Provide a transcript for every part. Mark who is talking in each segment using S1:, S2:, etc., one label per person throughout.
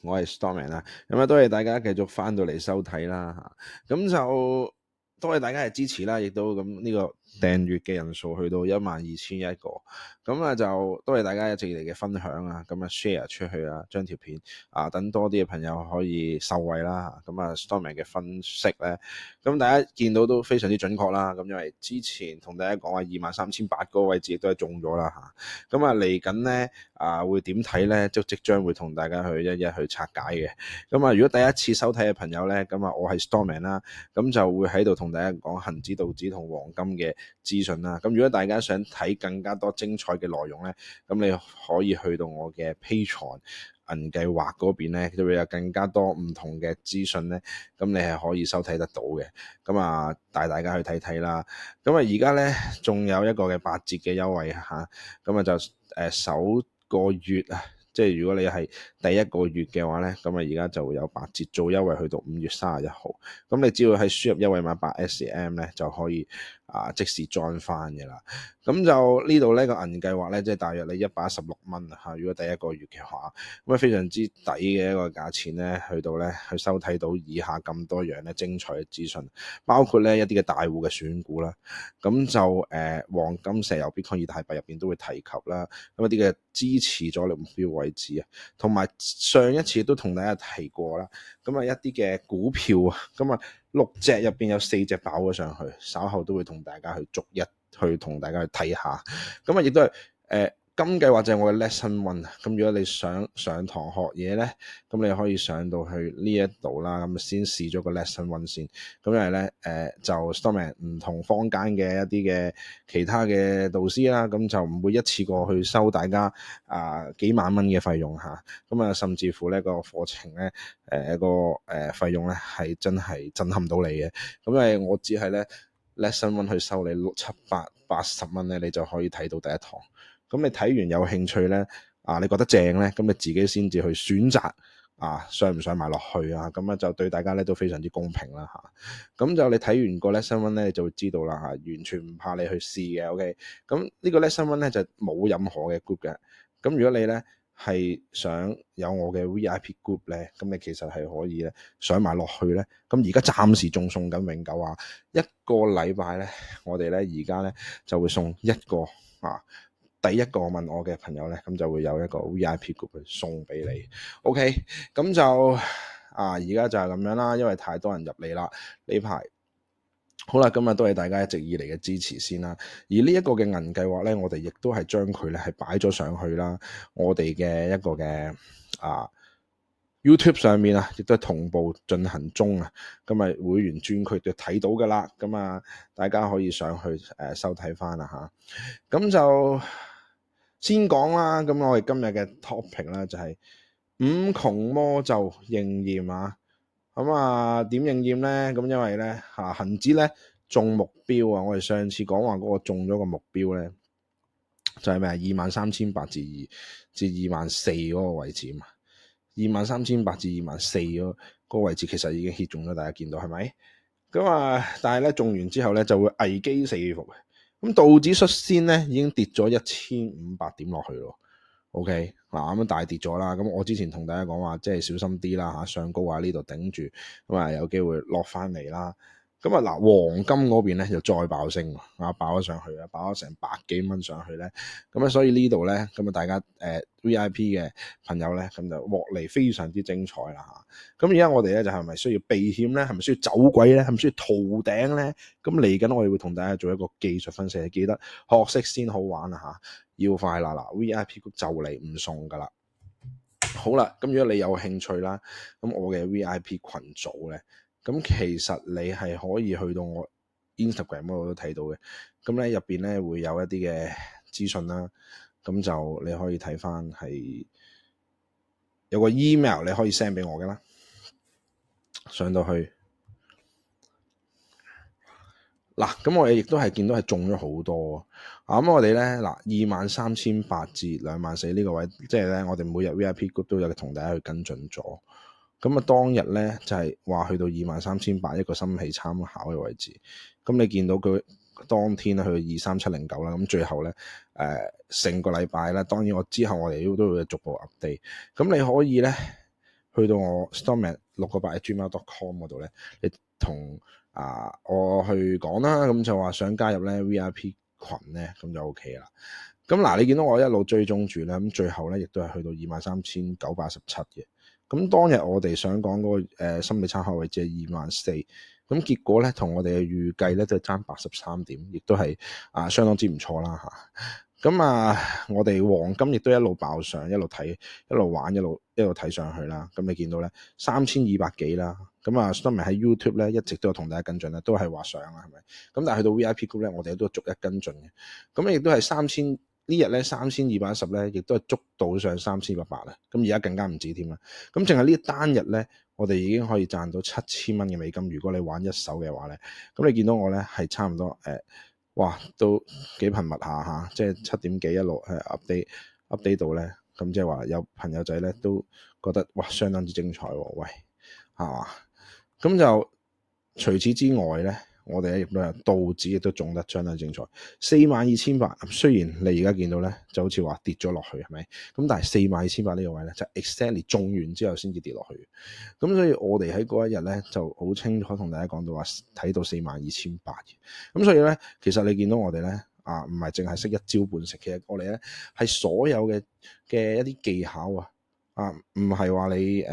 S1: 我係 Storman 啦，咁啊多謝大家繼續翻到嚟收睇啦嚇，咁就多謝大家嘅支持啦，亦都咁呢個訂閱嘅人數去到12,100個，咁啊就多謝大家一直以嚟嘅分享啊，咁啊 share 出去啊，將條片啊等多啲嘅朋友可以受惠啦，咁啊 Storman 嘅分析咧，咁大家見到都非常之準確啦，咁因為之前同大家講話23,800個位置亦都係中咗啦嚇，咁啊嚟緊咧會點睇咧，即將會同大家去一一去拆解嘅。咁啊，如果第一次收睇嘅朋友咧，咁啊我係 Storman 啦，咁就會喺度同大家講恒指、道指同黃金嘅資訊啦。咁如果大家想睇更加多精彩嘅內容咧，咁你可以去到我嘅 Patreon 銀計劃嗰邊咧，就會有更加多唔同嘅資訊咧，咁你係可以收睇得到嘅。咁啊，帶大家去睇睇啦。咁啊，而家咧仲有一個嘅8折嘅優惠嚇，咁啊就首個月啊，即係如果你係第一個月嘅話咧，咁啊而家就會有8折做優惠去到5月31號，咁你只要係輸入優惠碼8SM 咧就可以即時 join 翻嘅啦。咁就呢度呢個銀計劃咧，即係大約你116蚊嚇，如果第一個月嘅話，咁啊非常之抵嘅一個價錢咧，去到咧去收睇到以下咁多樣咧精彩嘅資訊，包括咧一啲嘅大戶嘅選股啦，咁就黃金、石油、Bitcoin、以太幣入邊都會提及啦，咁一啲嘅支持阻力目標位置啊，同埋上一次都同大家提過啦，咁啊一啲嘅股票啊，咁啊6隻入邊有4隻爆咗上去，稍後都會同大家去逐一去同大家去睇下，咁啊亦都係今計劃就係我嘅 Lesson One， 咁如果你想上堂學嘢咧，咁你可以上到去呢一度啦，咁先試咗個 Lesson One 先，咁因為咧就 Storman 唔同坊間嘅一啲嘅其他嘅導師啦，咁就唔會一次過去收大家幾萬蚊嘅費用嚇，咁啊甚至乎呢個課程咧一個費用咧係真係震撼到你嘅，咁因為我只係咧 Lesson One 去收你6、7、80蚊咧，你就可以睇到第一堂。咁你睇完有興趣咧，你覺得正咧，咁你自己先至去選擇上唔上埋落去啊？咁啊就對大家咧都非常之公平啦嚇。咁就你睇完個 lesson one 咧，你就會知道啦嚇，完全唔怕你去試嘅。OK，咁呢個 lesson one 咧就冇任何嘅 group 嘅。咁如果你咧係想有我嘅 VIP group 咧，咁你其實係可以咧上埋落去咧。咁而家暫時仲送緊永久啊，一個禮拜咧，我哋咧而家咧就會送一個第一個問我嘅朋友咧，咁就會有一個 VIP group 去送俾你。OK，咁就而家就係咁樣啦，因為太多人入嚟啦呢排。好啦，今日多謝大家一直以嚟嘅支持先啦。而呢一個嘅銀計劃咧，我哋亦都係將佢咧係擺咗上去啦。我哋嘅一個嘅YouTube 上面亦都係同步進行中啊。咁啊會員專區就睇到噶啦。咁啊大家可以上去收睇翻啦嚇。咁就先講啦。咁我哋今日嘅 topic 啦就係五窮魔咒應驗啊。咁點應驗咧？咁因為咧恒指咧中目標啊，我哋上次講話嗰個中咗個目標咧，就係咩23,800至24,000嗰個位置嘛。23,800至24,000嗰個位置其實已經 hit 中咗，大家見到係咪？咁但係咧中完之後咧就會危機四伏。咁道指率先咧已經跌咗1,500點落去咯。OK， 咁樣大跌咗啦。咁我之前同大家講話，即係小心啲啦嚇，上高呢度頂住，咁有機會落翻嚟啦。咁黃金嗰邊咧就再爆升，爆咗上去啊，爆咗成100幾蚊上去咧。咁所以呢度咧，咁大家VIP 嘅朋友咧，咁就獲利非常之精彩啦嚇。咁而家我哋咧就係咪需要避險咧？係咪需要走鬼咧？係咪需要逃頂咧？咁嚟緊我哋會同大家做一個技術分析，記得學識先好玩啊嚇！要快啦，VIP 就嚟唔送噶啦。好啦，咁如果你有興趣啦，咁我嘅 VIP 群組咧，咁其實你係可以去到我 Instagram 嗰度都睇到嘅。咁咧入邊咧會有一啲嘅資訊啦，咁就你可以睇翻係有個 email 你可以 send 俾我嘅啦，上到去。咁我哋亦都係見到係中咗好多咁我哋咧23,800至24,000呢個位，即係咧我哋每日 VIP group 都有同大家去跟進咗。咁當日咧就係話去到23,800一個心氣參考嘅位置。咁你見到佢當天咧去到23,709啦。咁最後咧成個禮拜啦，當然我之後我哋都會逐步 update。咁你可以咧去到我 stormman698@gmail.com 嗰度咧，你同我去講啦，咁就話想加入咧 VIP 群咧，咁就 OK 啦。咁嗱，你見到我一路追蹤住咧，咁最後咧亦都係去到23,917嘅。咁當日我哋想講嗰個心理參考位置係24,000，咁結果咧同我哋嘅預計咧都係爭83點，亦都係相當之唔錯啦嚇。咁我哋黃金亦都一路爆上，一路睇，一路玩，一路睇上去啦。咁你見到咧3200幾啦。咁Stormy 喺 YouTube 咧一直都有同大家跟進啦，都係話上啦，係咪？咁但係去到 VIP group 咧，我哋都逐一跟進嘅。咁亦都係3000。呢日咧3210咧，亦都係捉到上3800啦。咁而家更加唔止添啦。咁淨係呢單日咧，我哋已經可以賺到7000蚊嘅美金。如果你玩一手嘅話咧，咁你見到我咧係差唔多哇，都幾頻密下即係7點幾一路update 到咧。咁即係話有朋友仔咧都覺得哇相當之精彩喎，喂係嘛？咁就除此之外咧。我哋亦都有道指亦都中得相當精彩，42,800。雖然你而家見到咧，就好似話跌咗落去，係咪？咁但係42,800呢個位咧，就 exactly 中完之後先至跌落去。咁所以我哋喺嗰一日咧，就好清楚同大家講到話，睇到42,800嘅。咁所以咧，其實你見到我哋咧，唔係淨係識一招半式，其實我哋咧係所有嘅一啲技巧唔係話你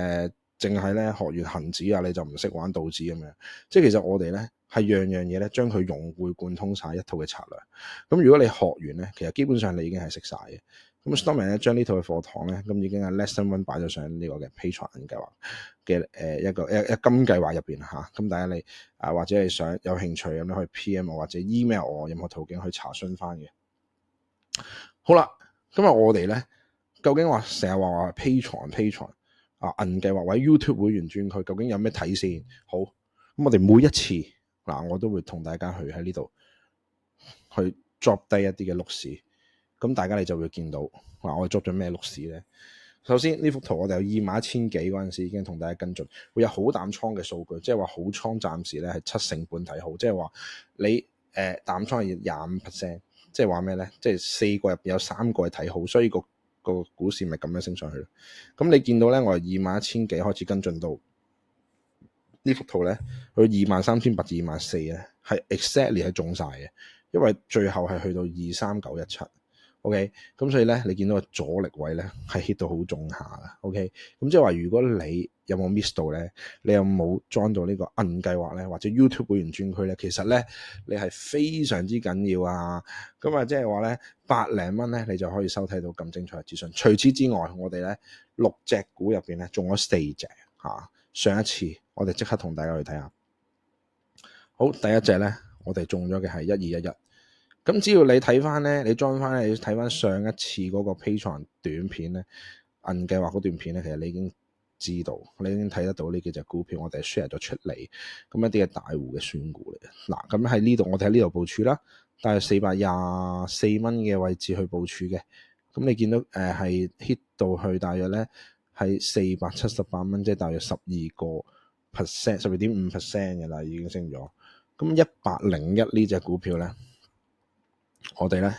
S1: 淨係咧學完恒指你就唔識玩道指咁樣。即係其實我哋咧。係樣樣嘢咧，將佢融會貫通晒一套嘅策略。咁如果你學完咧，其實基本上你已經係識晒嘅。咁 Stormy 咧將呢套嘅課堂咧，咁已經係 lesson one 擺咗上呢個嘅 Patreon 計劃嘅一金計劃入邊嚇。咁大家你或者係想有興趣咁，你可以 PM 我或者 email 我，任何途徑去查詢翻嘅。好啦，今日我哋咧究竟話成日話 Patreon 銀計劃或者 YouTube 會員專區，究竟有咩睇先？好，咁我哋每一次。我都會同大家去喺呢度去 drop 低一啲嘅碌市，咁大家你就會見到我哋 drop 咗咩碌市咧？首先呢幅圖我哋有21,000幾嗰陣時已經同大家跟進，會有好淡倉嘅數據，即係話好倉暫時咧係7成半睇好，即係話你淡倉係25%，即係話咩咧？即係4個入邊有3個係睇好，所以個股市咪咁樣升上去咯。咁你見到咧，我係21,000幾開始跟進到。呢幅圖咧，去23,800至24,000咧，係 exactly 係中晒嘅，因為最後係去到23,917。OK， 咁所以咧，你見到個阻力位咧係 hit 到好重下嘅。OK， 咁即係話，如果你有冇 miss 到咧，你有冇 join 到呢個銀計劃咧，或者 YouTube 會員專區咧，其實咧你係非常之緊要啊。咁即係話咧，100零蚊咧，你就可以收睇到咁精彩嘅資訊。除此之外，我哋咧6隻股入邊咧中咗4隻嚇。上一次我哋即刻同大家去睇下，好，第一隻咧，我哋中咗嘅係1211。咁只要你睇翻咧，你裝翻你睇翻上一次嗰個 Patreon 短片咧，銀計劃嗰段片咧，其實你已經知道，你已經睇得到呢幾隻股票我哋 share 咗出嚟，咁一啲嘅大戶嘅選股嚟嘅。嗱，咁喺呢度我哋喺呢度部署啦，大約424蚊嘅位置去部署嘅。咁你見到係 hit 到去大約咧。係478蚊，即係大約12%，12.5% 嘅啦，已經升咗。咁101呢隻股票咧，我哋咧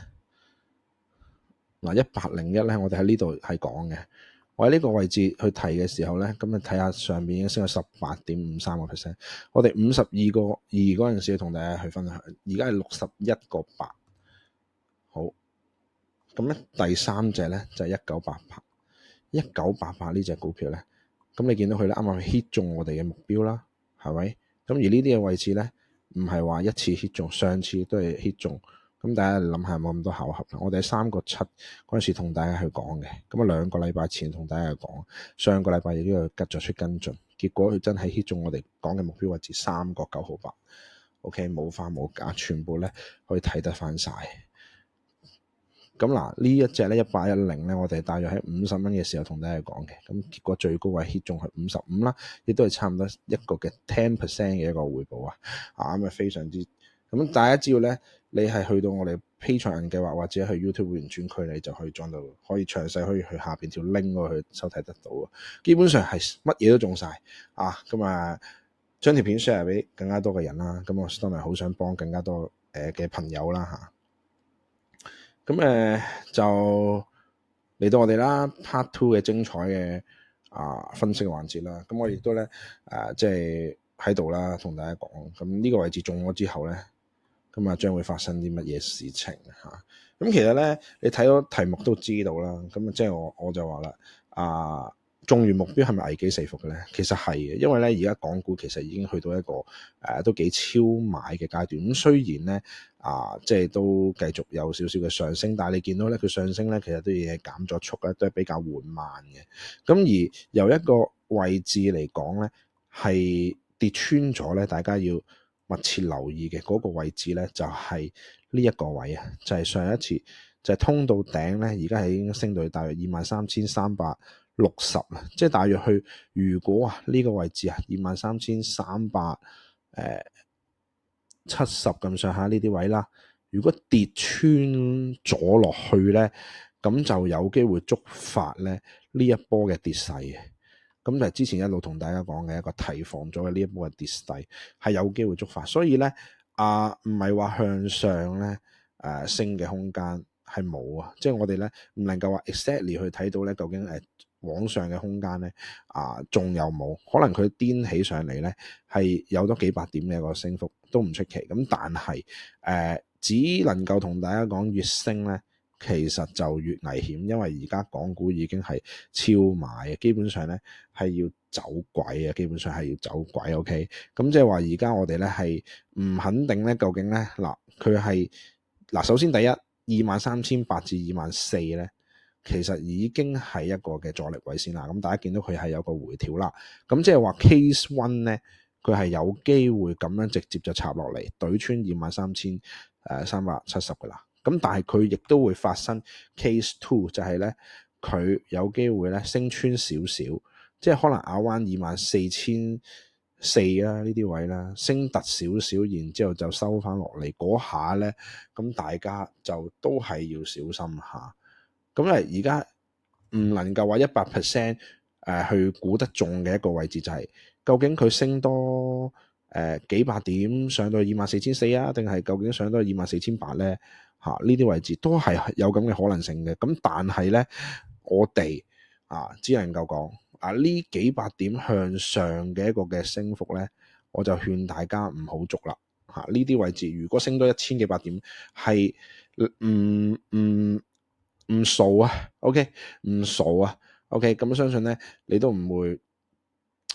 S1: 101咧，我哋喺呢度係講嘅。我喺呢個位置去提嘅時候咧，咁你睇下上面已經升咗18.53%。我哋52.2嗰陣時同大家去分享，而家係61.8。好，咁咧第三隻咧就係1988呢隻股票咧，咁你見到佢咧啱啱 hit 中我哋嘅目標啦，係咪？咁而呢啲嘅位置咧，唔係話一次 hit 中，上次都係 hit 中。咁大家諗下有冇咁多巧合？我哋喺3.7嗰陣時同大家去講嘅，咁2個禮拜前同大家去講，上個禮拜亦都有吉咗出跟進，結果佢真係 hit 中我哋講嘅目標位置3.968。OK， 冇花冇假，全部咧可以睇得翻晒。咁嗱，呢一隻咧1810咧，我哋大約喺50蚊嘅時候同大家講嘅，咁結果最高位 hit 中係55啦，亦都係差唔多一個嘅 10% 嘅一個回報啊，咁非常之咁。大家知道咧，你係去到我哋 Patreon 計劃或者去 YouTube 會員專區，你就可以裝到，可以詳細可以去下邊條 link 嗰去收睇得到啊。基本上係乜嘢都中晒咁將條片 share 俾更加多嘅人啦。咁我當然好想幫更加多嘅朋友啦咁就嚟到我哋啦 Part 2嘅精彩嘅分析嘅環節啦。咁我亦都咧即係喺度啦，同大家講，咁呢個位置中咗之後咧，咁啊將會發生啲乜嘢事情嚇？咁其實咧，你睇到題目都知道啦。咁即係我就話啦，中完目標係咪危機四伏嘅咧？其實係嘅，因為咧而家港股其實已經去到一個都幾超買嘅階段。咁雖然咧即係都繼續有少少嘅上升，但係你見到咧佢上升咧，其實都已經減咗速咧，都係比較緩慢嘅。咁而由一個位置嚟講咧，係跌穿咗咧，大家要密切留意嘅嗰個位置咧，就係呢一個位啊，就係上一次就係通道頂咧，而家係已經升到大約23,360啦，即係大約去如果呢個位置23,370咁上下呢啲位啦，如果跌穿咗落去咧，咁就有機會觸發咧呢一波嘅跌勢嘅。咁就係之前一路同大家講嘅一個提防咗嘅呢一波嘅跌勢係有機會觸發，所以咧唔係話向上咧升嘅空間係冇啊，即係我哋咧唔能夠話 exactly 去睇到咧究竟往上嘅空間咧仲有冇？可能佢顛起上嚟咧係有多幾百點嘅一個升幅都唔出奇，咁但係只能夠同大家講越升咧，其實就越危險，因為而家港股已經係超買嘅，基本上咧係要走鬼啊，基本上係要走鬼。OK，咁即係話而家我哋咧係唔肯定咧，究竟咧佢係首先第一23,800至24,000咧，其實已經係一個嘅阻力位先啦。咁大家見到佢係有個回調啦，咁即係話 case one 咧，佢係有機會咁樣直接就插落嚟，對穿23,370噶啦。咁但係佢亦都會發生 case two， 就係咧佢有機會咧升穿少少，即係可能咬彎24,400啦呢啲位啦，升突少少，然之後就收翻落嚟嗰下咧，咁大家就都係要小心下。咁而家唔能夠話100% 去估得中嘅一個位置就係究竟佢升多幾百點上到24,400啊，定係究竟上到24,800咧？呢啲位置都係有咁嘅可能性嘅。咁但係咧，我哋只能夠講呢幾百點向上嘅一個嘅升幅咧，我就勸大家唔好捉啦。呢啲位置如果升多1000幾百點係唔數啊 ，OK， 唔數啊 ，OK， 咁相信咧你都唔會，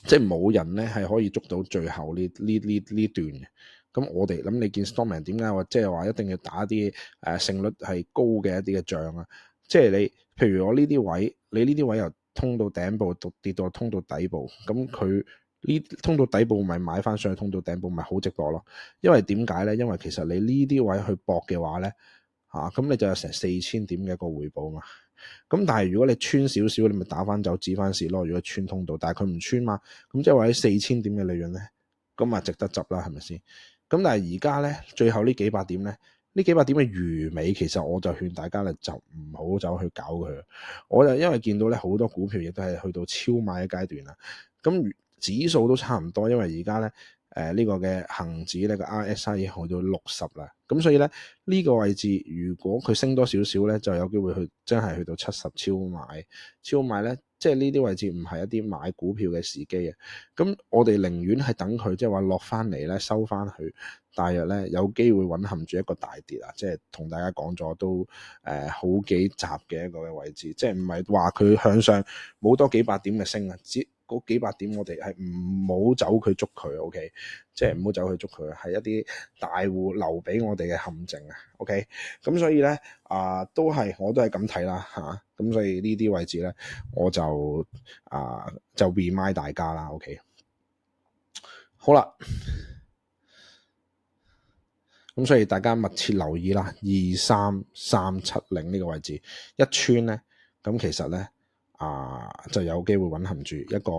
S1: 即係冇人咧係可以捉到最後呢段嘅。咁我哋諗你見 Stormman 點解話即係話一定要打啲勝率係高嘅一啲嘅仗啊？即係你譬如我呢啲位，你呢啲位又通到頂部跌到通到底部，咁佢呢通到底部咪買翻上去，通到頂部咪好值博咯。因為點解咧？因為其實你呢啲位去搏嘅話咧，咁你就有成4000點嘅一個回報嘛。咁但係如果你穿少少，你咪打翻走止翻蝕咯。如果穿通道，但係佢唔穿嘛，咁即係話喺4000點嘅利潤咧，咁啊值得執啦，係咪先？咁但係而家咧，最後呢幾百點咧，呢幾百點嘅餘尾，其實我就勸大家咧就唔好走去搞佢。我就因為見到咧好多股票亦都係去到超買嘅階段啦，咁指數都差唔多，因為而家咧呢個嘅恒指咧個 RSI 已經去到60啦，咁所以咧呢個位置如果佢升多少少咧，就有機會真係去到70超買咧，即係呢啲位置唔係一啲買股票嘅時機啊。咁我哋寧願係等佢即係話落翻嚟咧收翻去，大約咧有機會蘊含住一個大跌啊，即係同大家講咗都好幾集嘅一個嘅位置，即係唔係話佢向上冇多幾百點嘅升啊，嗰幾百點我哋係唔好走佢捉佢 ，OK， 即係唔好走去捉佢，係一啲大戶留俾我哋嘅陷阱啊 ，OK， 咁所以咧我都係咁睇啦嚇，咁所以呢啲位置咧我就remind 大家啦 ，OK， 好啦，咁所以大家密切留意啦，23370呢個位置一穿咧，咁其實咧就有機會蘊含住一個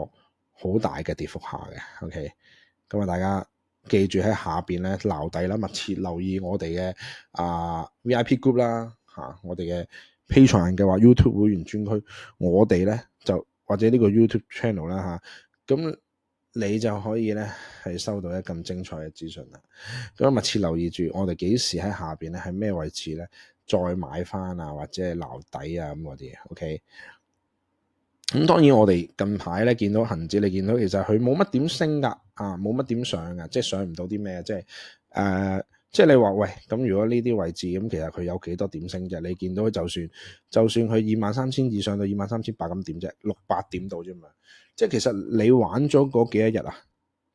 S1: 好大嘅跌幅下嘅 ，OK， 咁大家記住喺下邊咧撈底啦，密切留意我哋嘅VIP group 啦，我哋嘅 Patreon 嘅話 YouTube 會員專區，我哋咧就或者呢個 YouTube channel 啦咁你就可以咧係收到一咁精彩嘅資訊啦。咁密切留意住我哋幾時喺下邊咧係咩位置咧再買翻或者係撈底咁嗰啲 ，OK。咁當然我哋近排咧見到恒指，你見到其實佢冇乜點升㗎，冇乜點上㗎，即係上唔到啲咩，即係你話喂，咁如果呢啲位置咁，其實佢有幾多點升啫？你見到就算佢23,000以上到23,800咁點啫，600點到啫嘛。即係其實你玩咗嗰幾多日啊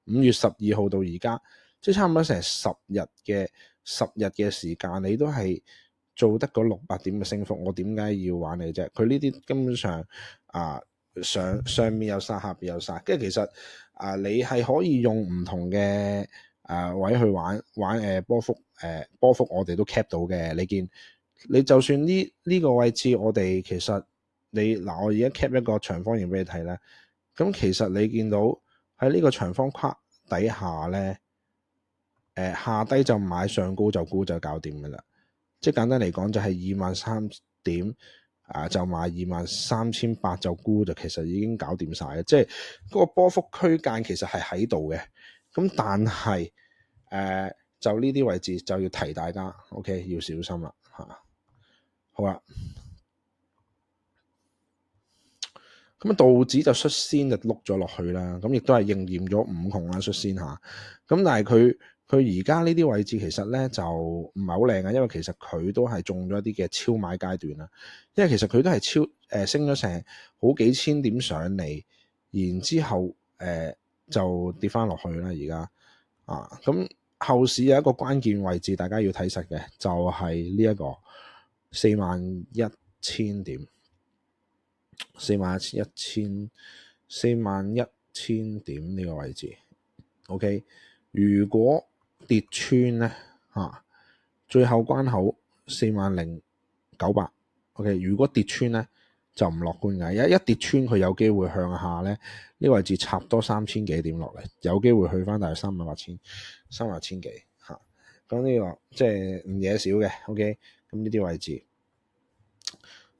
S1: ？5月12號到而家，即係差唔多成10日嘅時間，你都係做得嗰600點嘅升幅，我點解要玩你啫？佢呢啲根本上上面有殺，下邊有殺，跟住其實你係可以用唔同嘅位去玩波幅，我哋都 cap 到嘅。你見你就算呢個位置，我哋其實我而家 cap 一個長方形俾你睇咧，咁其實你見到喺呢個長方框底下咧，下低就買，上高就沽就搞掂噶啦。即係簡單嚟講，就係23,000點就買23,800就沽，就其實已經搞掂晒嘅。即係嗰個波幅區間其實係喺度嘅。咁但係就呢啲位置就要提大家 ，OK 要小心啦嚇。好啦，咁道指就率先就碌咗落去啦。咁亦都係應驗咗五窮啦，率先嚇。咁但係佢而家呢啲位置其實咧就唔係好靚啊，因為其實佢都係中咗一啲嘅超買階段啦。因為其實佢都係升咗成好幾千點上嚟，然之後就跌翻落去啦。而家咁後市有一個關鍵位置，大家要睇實嘅就係呢一個41,000點，41,000點呢個位置。OK， 如果跌穿咧最後關口40,900。OK， 如果跌穿咧就唔樂觀嘅，一跌穿佢有機會向下咧，呢個位置插多3,000幾點落嚟，有機會去翻大約38,000幾嚇。咁呢個即係唔嘢少嘅。OK， 咁呢啲位置，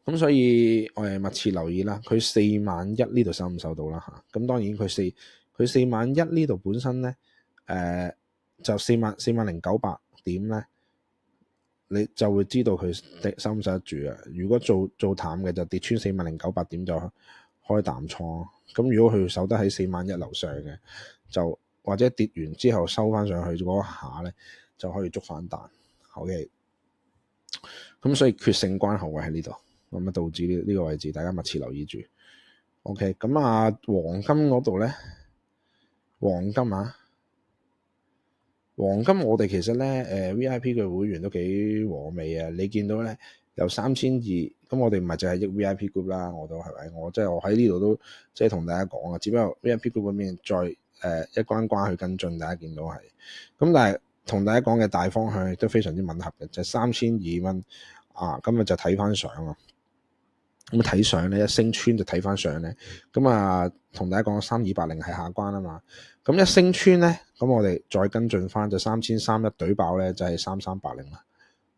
S1: 咁所以我哋密切留意啦。佢41,000呢度收唔收到啦嚇？咁當然佢41,000呢度本身咧就40,900點咧，你就會知道佢收唔收得住啊。如果做淡嘅就跌穿40,900點就開淡倉。咁如果佢守得喺41,000樓上嘅，就或者跌完之後收翻上去嗰下咧，就可以捉反彈。OK，咁所以決勝關口位喺呢度，咁導致呢個位置大家密切留意住。OK， 咁黃金嗰度咧，黃金我哋其實咧VIP 嘅會員都幾和味啊。你見到咧由3,200，咁我哋唔係淨係益 VIP group 啦，我都係咪？我喺呢度都即係同大家講啊，只不過 VIP group 嗰邊再一關關去跟進，大家見到係咁，但係同大家講嘅大方向亦都非常之吻合嘅，就係3,200蚊咁就睇翻相啊。咁睇相咧，一升穿就睇翻相咧。咁同大家講3280係下關啊嘛。咁一升穿咧，咁我哋再跟進翻就3,300一懟爆咧，就係3380啦。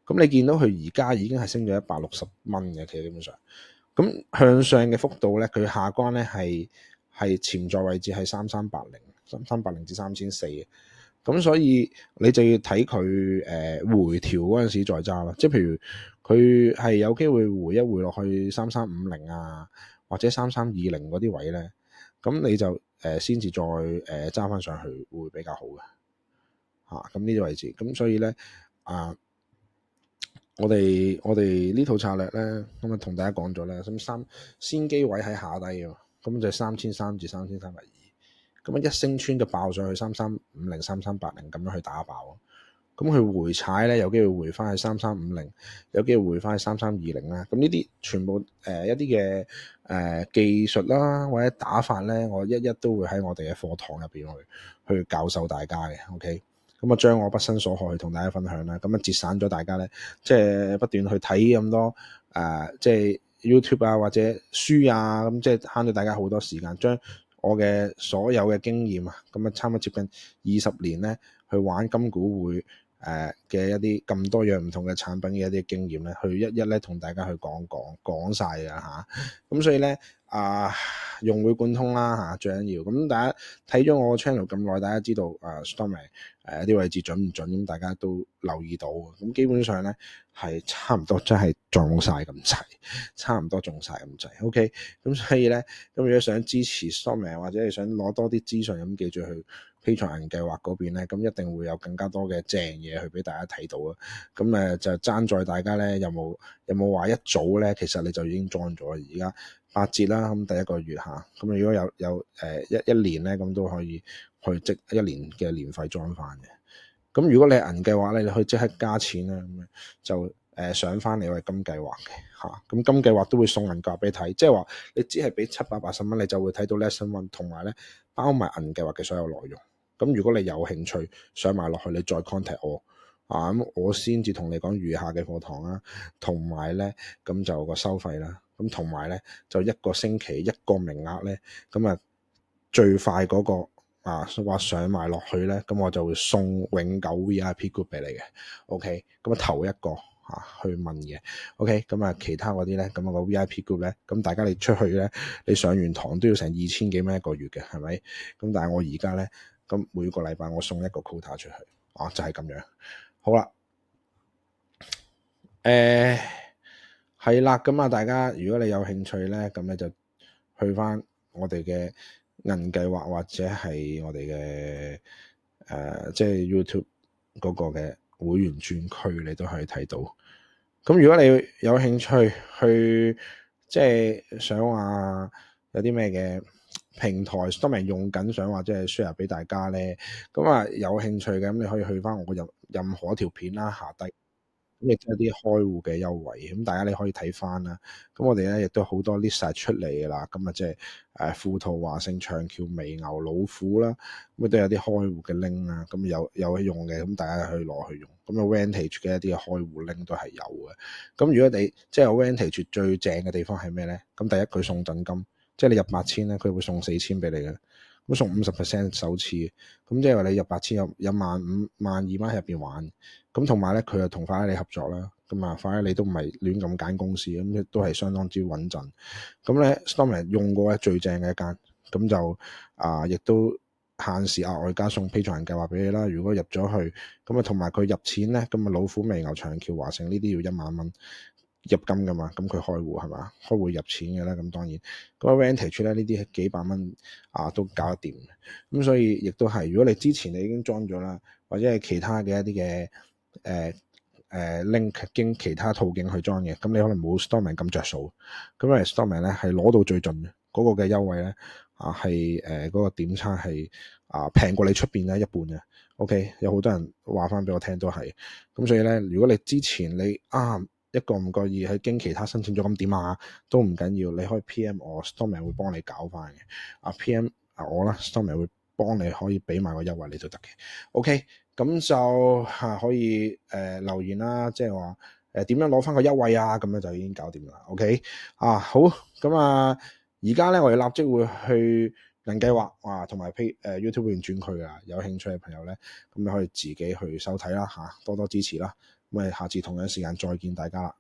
S1: 咁你見到佢而家已經係升咗160蚊嘅，其實基本上。咁向上嘅幅度咧，佢下關咧係潛在位置係3380至3,400嘅。咁所以你就要睇佢回調嗰陣時再揸啦。即係譬如佢係有機會回一回落去3350或者3320嗰啲位咧，咁你就先至再揸翻上去會比較好嘅。咁呢啲位置，咁所以咧我哋呢套策略咧，咁同大家講咗啦。咁先機位喺下低啊，咁就3,300至3,320。咁一升穿就爆上去3350、3380咁樣去打爆。咁佢回踩咧，有機會回翻去3350，有機會回翻去3320啦。咁呢啲全部一啲嘅技術啦，或者打法咧，我一都會喺我哋嘅課堂入邊去教授大家嘅。OK，咁將我畢生所學去同大家分享啦。咁節省咗大家咧，即係不斷去睇咁多即係 YouTube 或者書咁，即係慳到大家好多時間，將我嘅所有嘅經驗咁差唔多接近20年咧，去玩金股匯嘅一啲咁多樣唔同嘅產品嘅一啲經驗咧，去一咧同大家去講晒咁所以咧融會貫通啦嚇，最緊要。咁大家睇咗我 channel 咁耐，大家知道Stormy 啲位置準唔準？咁大家都留意到。咁基本上咧係差唔多真係中晒咁滯，差唔多中晒咁滯。OK，咁所以咧，咁如果想支持 Stormy 或者係想攞多啲資訊，咁記住去 Patreon 銀計劃嗰邊咧，咁一定會有更加多嘅正嘢去俾大家睇到啊！咁就爭在大家咧有冇話一早咧，其實你就已經 join 咗，而家8折啦，咁第一個月嚇，咁如果有一年咧，咁都可以去即1年嘅年費 join 翻嘅。咁如果你係銀計劃咧，你可以即刻加錢啦，咁就上翻你個金計劃嘅嚇。咁金計劃都會送銀計劃俾你睇，即係話你只係俾780蚊，你就會睇到 lesson one 同埋咧包埋銀計劃嘅所有內容。咁如果你有興趣上埋落去，你再 contact 我咁我先至同你講餘下嘅課堂啦，同埋咧咁就個收費啦。咁同埋咧就一個星期一個名額咧，咁最快嗰個話上埋落去咧，咁我就會送永久 VIP group 俾你嘅。OK，咁頭一個去問嘅。OK，咁其他嗰啲咧，咁個 VIP group 咧，咁大家你出去咧，你上完堂都要成2000幾蚊一個月嘅，係咪？咁但係我而家咧，咁每個禮拜我送一個 quota 出去，就係咁樣。好啦，係啦，咁大家如果你有興趣咧，咁你就去翻我哋嘅銀計劃或者係我哋嘅即係 YouTube 嗰個嘅會員專區，你都可以睇到。咁如果你有興趣去即係想話有啲咩嘅平台 Stormy 用緊，想話即係 share 俾大家咧，咁有興趣嘅，咁你可以去翻我任何條片啦下低。咁亦都有啲開戶嘅優惠，咁大家你可以睇翻啦。咁我哋咧亦都好多 list 出嚟嘅啦。咁即係富途、華盛、長橋、微牛、老虎啦，咁都有啲開戶嘅 link 啦。咁有用嘅，咁大家可以攞去用。咁Vantage 嘅一啲嘅開戶 link 都係有嘅。咁如果你即係 Vantage 最正嘅地方係咩咧？咁第一佢送贈金，即係你入8000咧，佢會送4000俾你嘅。咁送50% 首次，咁即係話你入8000有15000、12000蚊喺入邊玩。咁同埋咧，佢又同快拉利合作啦，咁快拉利都唔係亂咁揀公司，咁都係相當之穩陣。咁咧 Stormy 用過咧最正嘅一間，咁就亦都限時額外加送 Patreon 計劃俾你啦。如果入咗去，咁同埋佢入錢咧，咁老虎、微牛、長橋、華盛呢啲要1萬蚊入金噶嘛，咁佢開戶係嘛，開戶入錢嘅啦，咁當然咁Vantage 咧呢啲係幾百蚊都搞得掂。咁所以亦都係，如果你之前你已經裝咗啦，或者係其他嘅一啲嘅link 經其他途徑去裝嘅，咁你可能冇 Stormy 咁着數。咁因為 Stormy 咧係攞到最盡嘅嗰個嘅優惠咧，係嗰個點差係平過你出邊咧一半嘅。OK， 有好多人話翻俾我聽都係。咁所以咧，如果你之前你一個唔覺意係經其他申請咗，咁點都唔緊要，你可以 PM 我 Stormy 會幫你搞翻嘅。PM 我啦 Stormy 會幫你可以俾埋個優惠你都得嘅。OK。咁就可以留言啦，即係話點樣攞翻個優惠啊，咁樣就已經搞掂啦。OK 好，咁而家咧我哋立即會去銀計劃同埋YouTube 會員轉區啊，有興趣嘅朋友咧，咁你可以自己去收睇啦，多多支持啦。咁下次同樣時間再見大家啦。